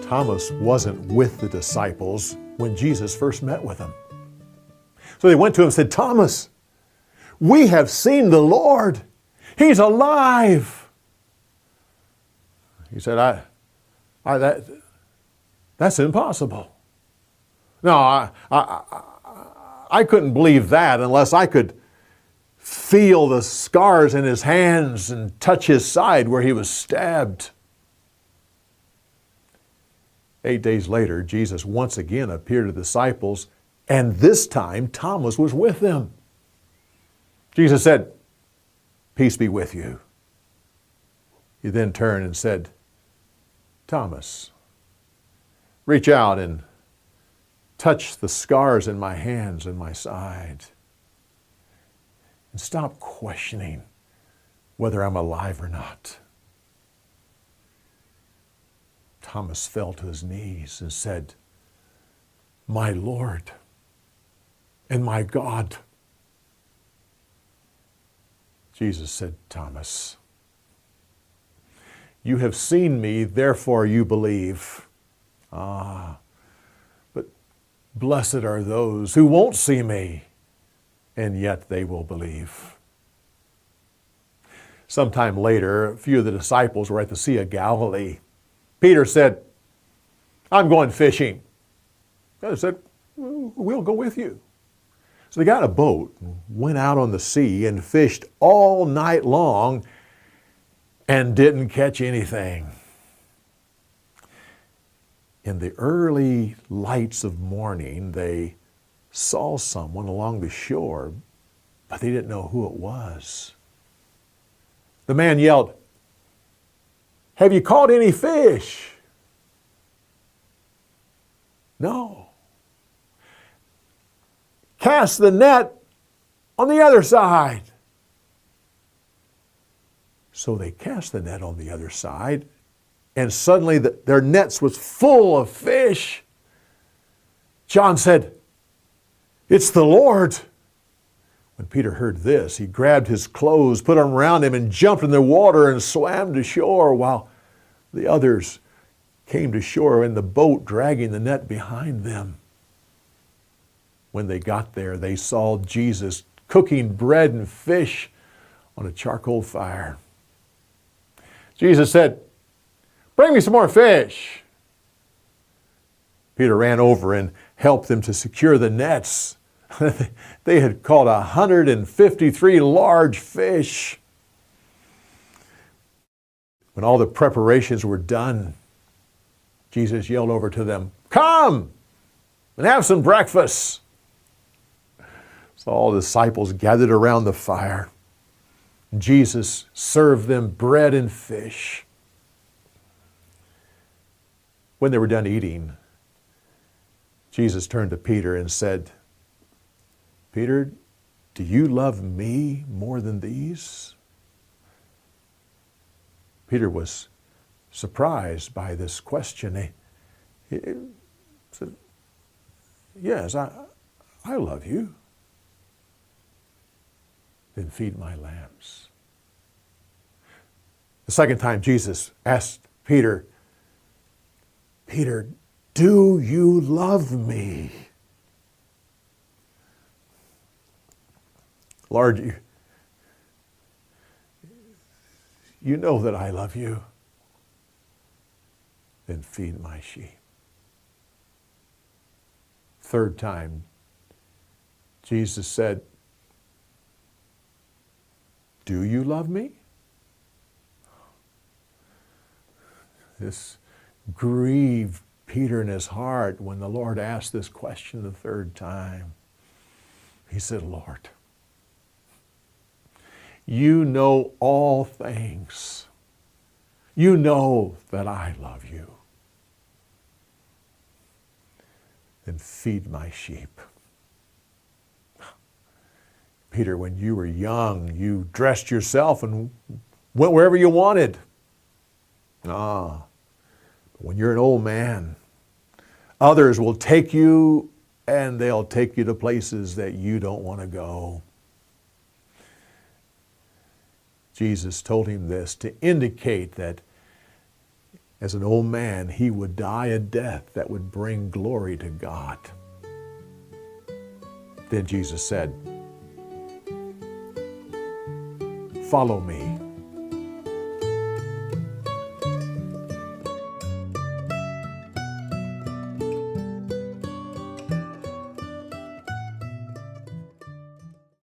Thomas wasn't with the disciples when Jesus first met with them. So they went to him and said, "Thomas, we have seen the Lord. He's alive." He said, that's impossible. No, I couldn't believe that unless I could feel the scars in his hands and touch his side where he was stabbed. 8 days later, Jesus once again appeared to the disciples, and this time Thomas was with them. Jesus said, "Peace be with you." He then turned and said, "Thomas, reach out and touch the scars in my hands and my side. And stop questioning whether I'm alive or not." Thomas fell to his knees and said, "My Lord and my God." Jesus said, "Thomas, you have seen me, therefore you believe. But blessed are those who won't see me, and yet they will believe." Sometime later, a few of the disciples were at the Sea of Galilee. Peter said, "I'm going fishing." They said, "We'll go with you." So they got a boat, went out on the sea, and fished all night long and didn't catch anything. In the early lights of morning, they saw someone along the shore, but they didn't know who it was. The man yelled, "Have you caught any fish?" "No." "Cast the net on the other side." So they cast the net on the other side, and suddenly their nets was full of fish. John said, "It's the Lord." When Peter heard this, he grabbed his clothes, put them around him, and jumped in the water and swam to shore, while the others came to shore in the boat, dragging the net behind them. When they got there, they saw Jesus cooking bread and fish on a charcoal fire. Jesus said, "Bring me some more fish." Peter ran over and helped them to secure the nets. They had caught 153 large fish. When all the preparations were done, Jesus yelled over to them, "Come and have some breakfast." So all the disciples gathered around the fire. Jesus served them bread and fish. When they were done eating, Jesus turned to Peter and said, "Peter, do you love me more than these?" Peter was surprised by this question. He said, "Yes, I love you." "Then feed my lambs." The second time Jesus asked Peter, "Peter, do you love me?" "Lord, you know that I love you." "Then feed my sheep." Third time, Jesus said, "Do you love me?" This grieved Peter in his heart when the Lord asked this question the third time. He said, "Lord, you know all things. You know that I love you. Then feed my sheep." Peter, when you were young, you dressed yourself and went wherever you wanted. When you're an old man, others will take you and they'll take you to places that you don't want to go. Jesus told him this to indicate that as an old man, he would die a death that would bring glory to God. Then Jesus said, "Follow me."